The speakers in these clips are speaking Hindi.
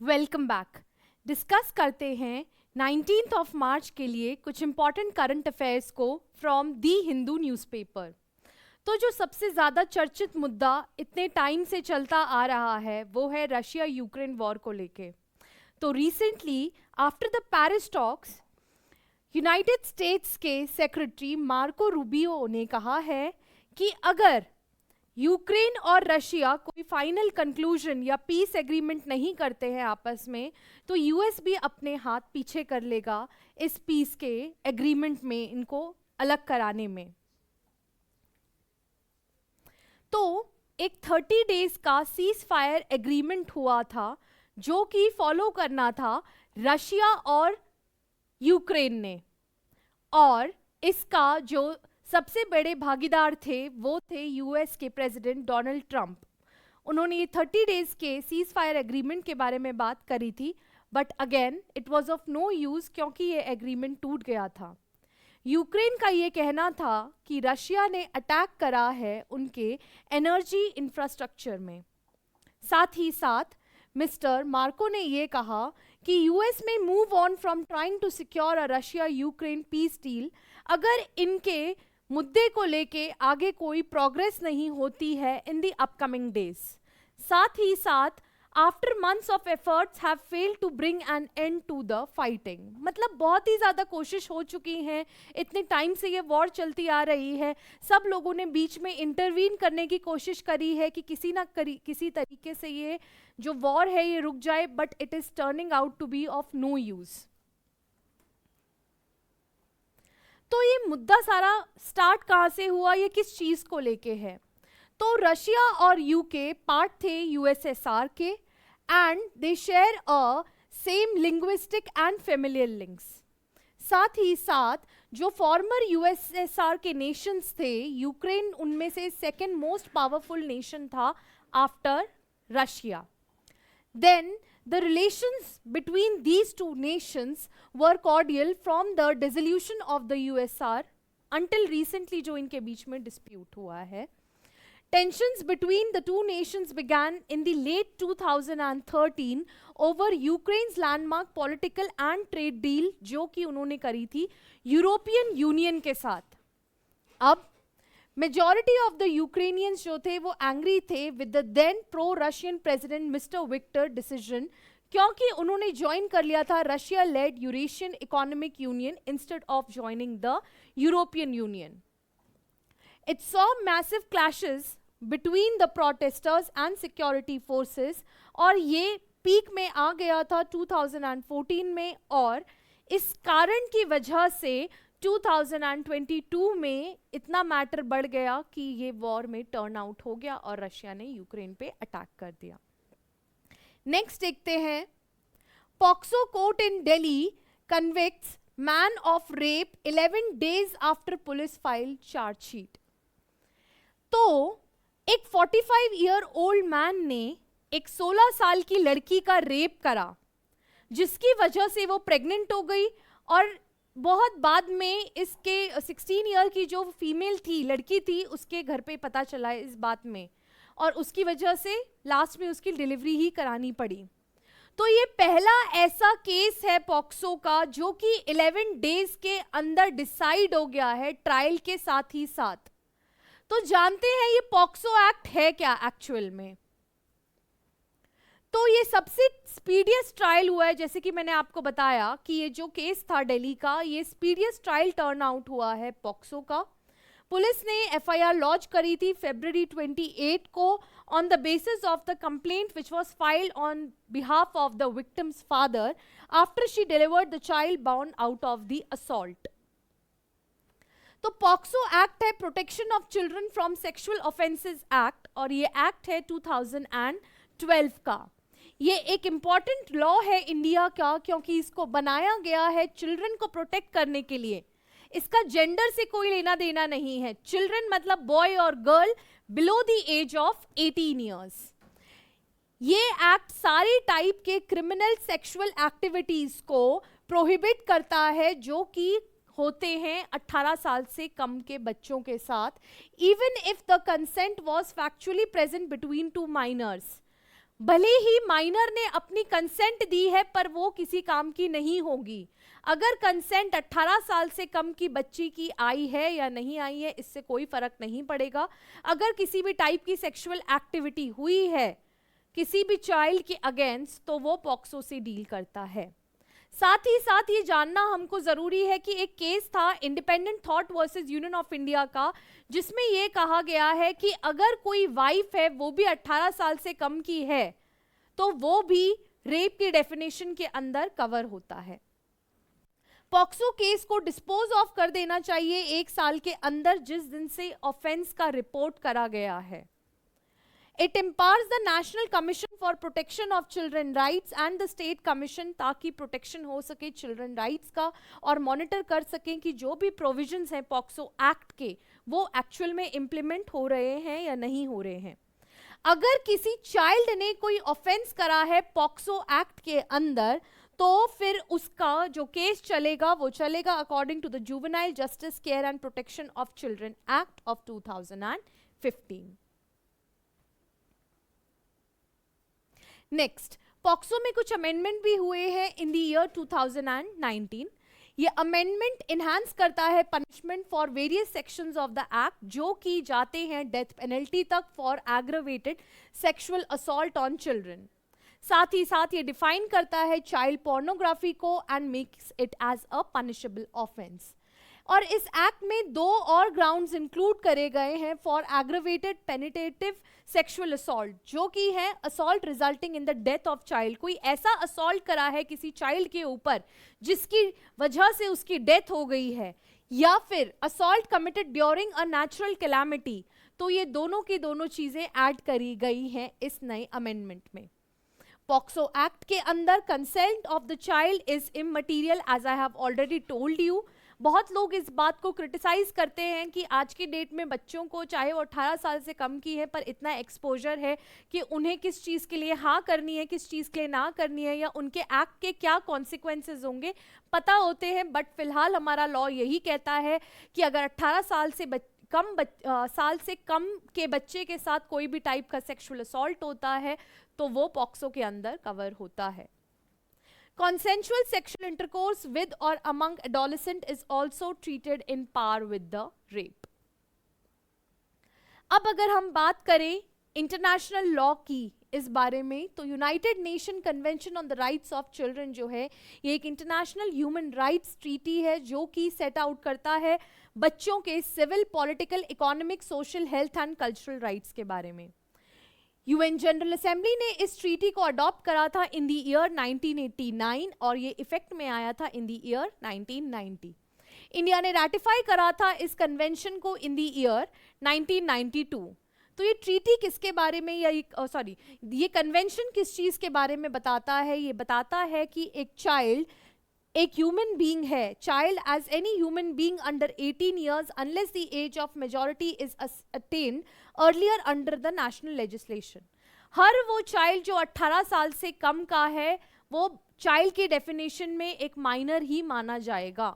Welcome back. डिस्कस करते हैं 19th ऑफ मार्च के लिए कुछ इंपॉर्टेंट करंट अफेयर्स को फ्रॉम दी हिंदू न्यूज़पेपर। तो जो सबसे ज़्यादा चर्चित मुद्दा इतने टाइम से चलता आ रहा है वो है रशिया यूक्रेन वॉर को लेके। तो recently after the Paris talks United states के सेक्रेटरी मार्को रूबियो ने कहा है कि अगर यूक्रेन और रशिया कोई फाइनल कंक्लूजन या पीस एग्रीमेंट नहीं करते हैं आपस में, तो यूएस भी अपने हाथ पीछे कर लेगा इस पीस के एग्रीमेंट में इनको अलग कराने में। तो एक 30 डेज का सीज फायर एग्रीमेंट हुआ था जो कि फॉलो करना था रशिया और यूक्रेन ने, और इसका जो सबसे बड़े भागीदार थे वो थे यूएस के प्रेसिडेंट डोनाल्ड ट्रंप। उन्होंने ये 30 डेज के सीज फायर एग्रीमेंट के बारे में बात करी थी, but again it was of no use क्योंकि ये एग्रीमेंट टूट गया था। यूक्रेन का ये कहना था कि रशिया ने अटैक करा है उनके एनर्जी इंफ्रास्ट्रक्चर में। साथ ही साथ मिस्टर मार्को ने ये कहा कि यूएस में move on from trying to secure a Russia Ukraine peace deal अगर इनके मुद्दे को लेके आगे कोई प्रोग्रेस नहीं होती है इन द अपकमिंग डेज। साथ ही साथ after months of efforts have failed to bring an end to the fighting, मतलब बहुत ही ज़्यादा कोशिश हो चुकी हैं, इतने टाइम से ये वॉर चलती आ रही है, सब लोगों ने बीच में इंटरवीन करने की कोशिश करी है कि किसी तरीके से ये जो वॉर है ये रुक जाए, but it is turning out to be of no use. तो ये मुद्दा सारा स्टार्ट कहाँ से हुआ, ये किस चीज़ को लेके है? तो रशिया और यूके पार्ट थे यूएसएसआर के and they share a same linguistic and familiar links. साथ ही साथ जो फॉर्मर यूएसएसआर के नेशंस थे, यूक्रेन उनमें से सेकेंड मोस्ट पावरफुल नेशन था after Russia. Then the relations between these two nations were cordial from the dissolution of the USSR until recently जो इनके बीच में dispute हुआ है। Tensions between the two nations began in the late 2013 over Ukraine's landmark political and trade deal जो कि उन्होंने करी थी यूरोपियन यूनियन के साथ। अब मेजॉरिटी ऑफ द यूक्रेनियंस जो थे वो एंग्री थे with the then pro Russian president mister Victor decision, क्योंकि उन्होंने ज्वाइन कर लिया था Russia led Eurasian economic union instead of joining the European union. It saw massive clashes between the protesters and security forces, और ये पीक में आ गया था 2014 में, और इस कारण की वजह से 2022 में इतना मैटर बढ़ गया कि ये वॉर में टर्न आउट हो गया और रशिया ने यूक्रेन पे अटैक कर दिया। नेक्स्ट देखते हैं, POCSO court in Delhi convicts man of rape 11 days after police file chargesheet. तो एक 45 ईयर ओल्ड मैन ने एक 16 साल की लड़की का रेप करा, जिसकी वजह से वो प्रेग्नेंट हो गई, और बहुत बाद में इसके 16 ईयर की जो फीमेल थी, लड़की थी, उसके घर पे पता चला इस बात में, और उसकी वजह से लास्ट में उसकी डिलीवरी ही करानी पड़ी। तो ये पहला ऐसा केस है पॉक्सो का जो कि 11 डेज के अंदर डिसाइड हो गया है ट्रायल के साथ ही साथ। तो जानते हैं ये पॉक्सो एक्ट है क्या एक्चुअल में? तो ये सबसे स्पीडियस्ट ट्रायल हुआ है, जैसे कि मैंने आपको बताया कि ये जो केस था दिल्ली का, ये स्पीडियस्ट ट्रायल टर्न आउट हुआ है पॉक्सो का। पुलिस ने एफआईआर लॉन्च करी थी फरवरी 28 को on the basis of the complaint which was filed on behalf of the victims father after she delivered the child bound out of the assault. तो पॉक्सो एक्ट है protection of children from sexual offences act, और ये एक्ट है 2012 का। ये एक इम्पॉर्टेंट लॉ है इंडिया का, क्योंकि इसको बनाया गया है चिल्ड्रन को प्रोटेक्ट करने के लिए। इसका जेंडर से कोई लेना देना नहीं है, चिल्ड्रन मतलब बॉय और girl below the age of 18 years. ये एक्ट सारी टाइप के क्रिमिनल सेक्सुअल एक्टिविटीज को प्रोहिबिट करता है जो कि होते हैं 18 साल से कम के बच्चों के साथ, even if the consent was factually present between two miners. भले ही माइनर ने अपनी कंसेंट दी है पर वो किसी काम की नहीं होगी। अगर कंसेंट 18 साल से कम की बच्ची की आई है या नहीं आई है, इससे कोई फर्क नहीं पड़ेगा। अगर किसी भी टाइप की सेक्सुअल एक्टिविटी हुई है किसी भी चाइल्ड के अगेंस्ट, तो वो पॉक्सो से डील करता है। साथ ही साथ ये जानना हमको जरूरी है कि एक केस था independent thought versus union of India का, जिसमें ये कहा गया है कि अगर कोई वाइफ है वो भी 18 साल से कम की है तो वो भी रेप की डेफिनेशन के अंदर कवर होता है। पॉक्सो केस को डिस्पोज ऑफ कर देना चाहिए 1 साल के अंदर जिस दिन से ऑफेंस का रिपोर्ट करा गया है। It empowers the National Commission for Protection of Children Rights and the State Commission ताकि प्रोटेक्शन हो सके चिल्ड्रन राइट्स का और मॉनिटर कर सकें कि जो भी प्रोविजंस हैं पॉक्सो एक्ट के वो एक्चुअल में इम्प्लीमेंट हो रहे हैं या नहीं हो रहे हैं। अगर किसी चाइल्ड ने कोई ऑफेंस करा है पॉक्सो एक्ट के अंदर तो फिर उसका जो केस चलेगा वो चलेगा according to the juvenile justice care and protection of children act of 2015। Next, POCSO में कुछ अमेंडमेंट भी हुए हैं इन द ईयर 2019। ये अमेंडमेंट इनहांस करता है punishment for various sections of the act जो की जाते हैं डेथ पेनल्टी तक for aggravated sexual assault on children. साथ ही साथ ये डिफाइन करता है चाइल्ड पोर्नोग्राफी को and makes it as a punishable offence. और इस एक्ट में 2 और ग्राउंड्स इंक्लूड करे गए हैं for aggravated penetrative sexual assault, जो कि है assault resulting in the death of child. कोई ऐसा असॉल्ट करा है किसी चाइल्ड के ऊपर जिसकी वजह से उसकी डेथ हो गई है, या फिर assault committed during a natural calamity, तो ये दोनों की दोनों चीजें ऐड करी गई हैं इस नए अमेंडमेंट में। पॉक्सो एक्ट के अंदर consent of the child is immaterial as I have already told you. बहुत लोग इस बात को क्रिटिसाइज करते हैं कि आज की डेट में बच्चों को चाहे वो 18 साल से कम की है पर इतना एक्सपोजर है कि उन्हें किस चीज़ के लिए हाँ करनी है किस चीज़ के लिए ना करनी है या उनके एक्ट के क्या कॉन्सिक्वेंसेज होंगे पता होते हैं। बट फिलहाल हमारा लॉ यही कहता है कि अगर 18 साल से कम के बच्चे के साथ कोई भी टाइप का सेक्सुअल असॉल्ट होता है तो वो पॉक्सो के अंदर कवर होता है। Consensual sexual intercourse with or among adolescent is also treated in par with the rape. अब अगर हम बात करें इंटरनेशनल लॉ की इस बारे में तो United nation convention on the rights of children जो है ये एक इंटरनेशनल ह्यूमन राइट्स ट्रीटी है जो कि सेट आउट करता है बच्चों के civil, political, economic, social, health and cultural rights के बारे में। यूएन जनरल असेंबली ने इस ट्रीटी को अडॉप्ट करा था इन द ईयर 1989 और ये इफेक्ट में आया था इन द ईयर 1990। इंडिया ने रैटिफाई करा था इस कन्वेंशन को इन द ईयर 1992। तो ये ट्रीटी किसके बारे में या ये कन्वेंशन किस चीज के बारे में बताता है? ये बताता है कि एक चाइल्ड एक ह्यूमन बीइंग है, child as any human being under 18 years unless the age of majority is attained earlier under the national legislation. हर वो चाइल्ड जो 18 साल से कम का है वो चाइल्ड की डेफिनेशन में एक माइनर ही माना जाएगा।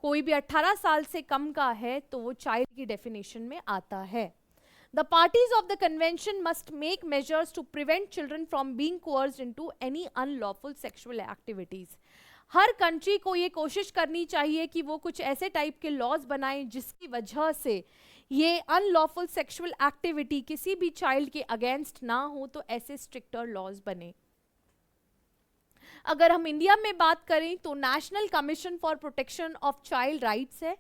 कोई भी 18 साल से कम का है तो वो चाइल्ड की डेफिनेशन में आता है। The parties of the convention must make measures to prevent children from being coerced into any unlawful sexual activities. Her country को ये कोशिश करनी चाहिए कि वो कुछ ऐसे टाइप के लॉज बनाएं जिसकी वजह से ये अनलॉफुल सेक्सुअल एक्टिविटी किसी भी चाइल्ड के अगेंस्ट ना हो, तो ऐसे स्ट्रिक्टर लॉज बने। अगर हम इंडिया में बात करें तो national commission for protection of child rights है।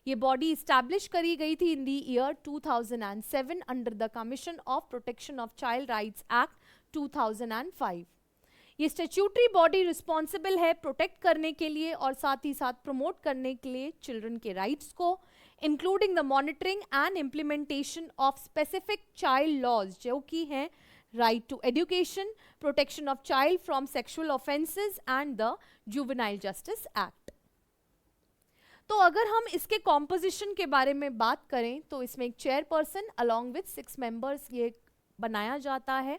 ये बॉडी इस्टेब्लिश करी गई थी in the year 2007 under the commission of protection of child rights act 2005। ये स्टैट्यूटरी बॉडी रिस्पॉन्सिबल है प्रोटेक्ट करने के लिए और साथ ही साथ प्रमोट करने के लिए चिल्ड्रन के राइट्स को, including the monitoring and implementation of specific child laws जो कि हैं right to education, protection of child from sexual offences and the juvenile justice act. तो अगर हम इसके कॉम्पोजिशन के बारे में बात करें तो इसमें एक चेयरपर्सन अलॉन्ग विथ 6 मेंबर्स ये बनाया जाता है।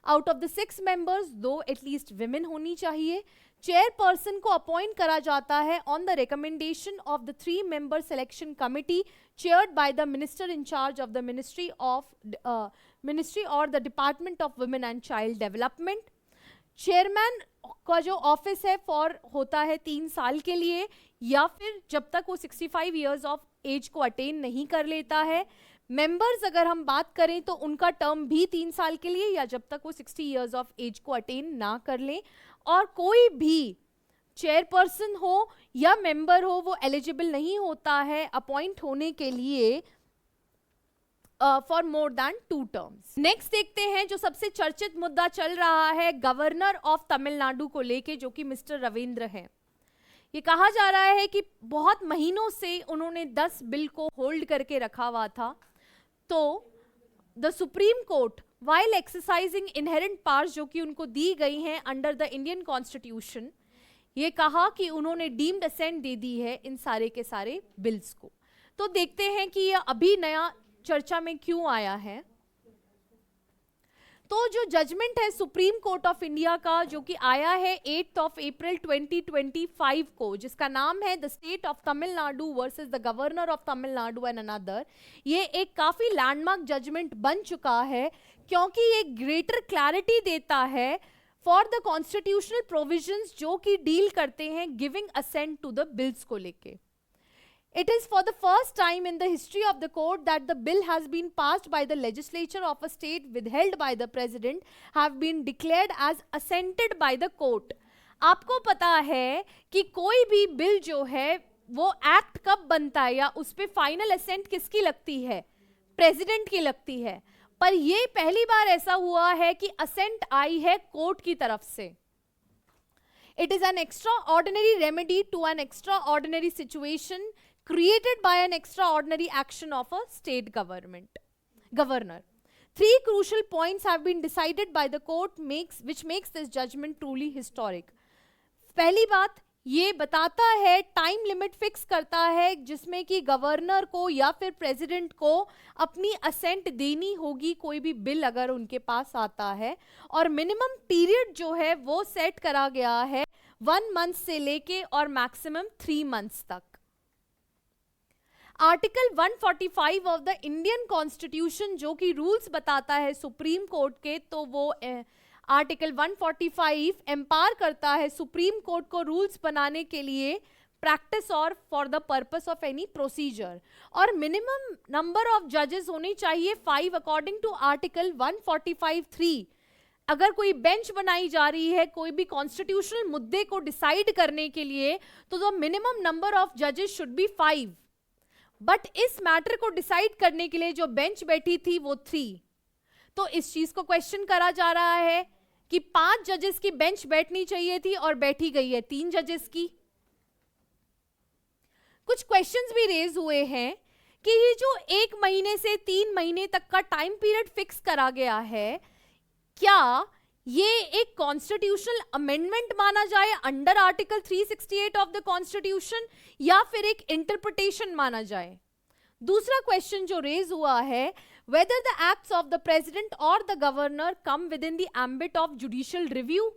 Out of the 6 members 2 at least women होनी चाहिए। चेयरपर्सन को अपॉइंट करा जाता है on the recommendation of the 3 member selection committee chaired by the minister in charge of the ministry of ministry और the department of women and child development. Chairman का जो ऑफिस है फॉर होता है 3 साल के लिए, या फिर जब तक वो 65 ईयर्स ऑफ एज को अटेन नहीं कर लेता है। मेंबर्स अगर हम बात करें तो उनका टर्म भी 3 साल के लिए, या जब तक वो 60 ईयर्स ऑफ एज को अटेन ना कर लें। और कोई भी चेयरपर्सन हो या मेंबर हो वो एलिजिबल नहीं होता है अपॉइंट होने के लिए for more than 2 terms. Next देखते हैं जो सबसे चर्चित मुद्दा चल रहा है गवर्नर ऑफ तमिलनाडु को लेके, जो कि मिस्टर रविंद्र हैं। ये कहा जा रहा है कि बहुत महीनों से उन्होंने 10 बिल को होल्ड करके रखा हुआ था, तो the supreme court while exercising inherent powers जो कि उनको दी गई हैं अंडर द इंडियन कॉन्स्टिट्यूशन, ये कहा कि उन्होंने डीम्ड असेंट दे दी है इन सारे के सारे बिल्स को। तो देखते हैं कि ये अभी नया चर्चा में क्यों आया है। तो जो जजमेंट है सुप्रीम कोर्ट ऑफ इंडिया का, जो कि आया है 8 अप्रैल 2025 को, जिसका नाम है the state of Tamil Nadu versus the governor of Tamil Nadu and another, ये एक काफी लैंडमार्क जजमेंट बन चुका है, क्योंकि ये ग्रेटर क्लैरिटी देता है फॉर द कॉन्स्टिट्यूशनल प्रोविजंस जो कि डील करते हैं giving assent to the bills को लेके। It is for the first time in the history of the court that the bill has been passed by the legislature of a state withheld by the president have been declared as assented by the court। आपको पता है कि कोई भी बिल जो है वो एक्ट कब बनता है या उस पे फाइनल असेंट किसकी लगती है, प्रेसिडेंट की लगती है, पर ये पहली बार ऐसा हुआ है कि असेंट आई है कोर्ट की तरफ से। It is an extraordinary remedy to an extraordinary situation created by an extraordinary action of a state governor. 3 crucial points have been decided by the court which makes this judgment truly historic। पहली बात, ये बताता है, टाइम लिमिट फिक्स करता है जिसमें कि गवर्नर को या फिर प्रेसिडेंट को अपनी असेंट देनी होगी कोई भी बिल अगर उनके पास आता है, और मिनिमम पीरियड जो है वो सेट करा गया है 1 मंथ से लेके और मैक्सिमम 3 मंथ्स तक। Article 145 of the Indian constitution जो कि रूल्स बताता है सुप्रीम कोर्ट के, तो वो आर्टिकल 145 एम्पावर करता है सुप्रीम कोर्ट को रूल्स बनाने के लिए, प्रैक्टिस और for the purpose of any procedure. और मिनिमम नंबर ऑफ जजेस होने चाहिए 5 अकॉर्डिंग टू आर्टिकल 145(3। अगर कोई बेंच बनाई जा रही है कोई भी कॉन्स्टिट्यूशनल मुद्दे को डिसाइड करने के लिए, तो द मिनिमम नंबर ऑफ जजेस शुड बी 5, बट इस मैटर को डिसाइड करने के लिए जो बेंच बैठी थी वो 3। तो इस चीज को क्वेश्चन करा जा रहा है कि 5 जजेस की बेंच बैठनी चाहिए थी और बैठी गई है 3 जजेस की। कुछ क्वेश्चंस भी रेज हुए हैं कि ये जो 1 महीने से 3 महीने तक का टाइम पीरियड फिक्स करा गया है, क्या ये एक कॉन्स्टिट्यूशनल अमेंडमेंट माना जाए under article 368 of the constitution, या फिर एक इंटरप्रिटेशन माना जाए। दूसरा क्वेश्चन जो रेज हुआ है, whether the acts of the president or the governor come within the ambit of judicial review।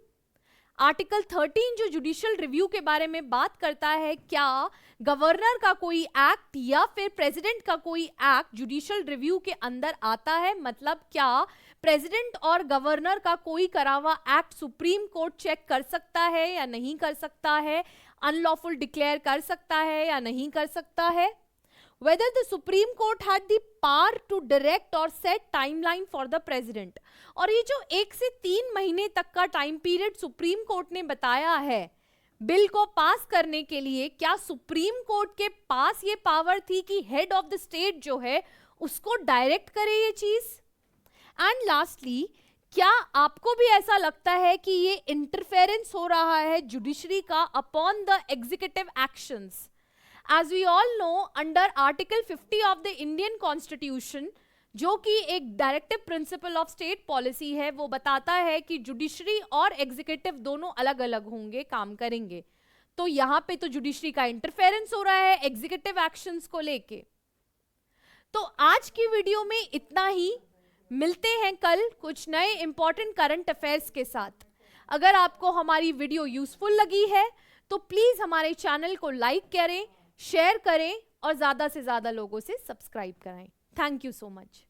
Article 13 जो जुडिशियल रिव्यू के बारे में बात करता है, क्या गवर्नर का कोई एक्ट या फिर प्रेसिडेंट का कोई एक्ट जुडिशियल रिव्यू के अंदर आता है, मतलब क्या प्रेसिडेंट और गवर्नर का कोई करा हुआ एक्ट सुप्रीम कोर्ट चेक कर सकता है या नहीं कर सकता है, अनलॉफुल डिक्लेयर कर सकता है या नहीं कर सकता है। Whether the Supreme Court had the power to direct or set timeline for the president। और ये जो 1 से 3 महीने तक का टाइम पीरियड सुप्रीम कोर्ट ने बताया है बिल को पास करने के लिए, क्या सुप्रीम कोर्ट के पास ये पावर थी कि हेड ऑफ द स्टेट जो है उसको डायरेक्ट करे ये चीज। एंड लास्टली, क्या आपको भी ऐसा लगता है कि ये इंटरफेरेंस हो रहा है जुडिशरी का upon the executive actions. As we all know, under Article 50 of the Indian Constitution, जो कि एक directive principle of state policy है, वो बताता है कि जुडिशरी और एग्जीक्यूटिव दोनों अलग अलग होंगे, काम करेंगे। तो यहाँ पे तो जुडिशरी का इंटरफेरेंस हो रहा है एग्जीक्यूटिव एक्शंस को लेके। तो आज की वीडियो में इतना ही, मिलते हैं कल कुछ नए इंपॉर्टेंट करंट अफेयर्स के साथ। अगर आपको हमारी वीडियो यूजफुल लगी है तो प्लीज हमारे चैनल को लाइक करें, शेयर करें और ज्यादा से ज्यादा लोगों से सब्सक्राइब कराएं। Thank you so much.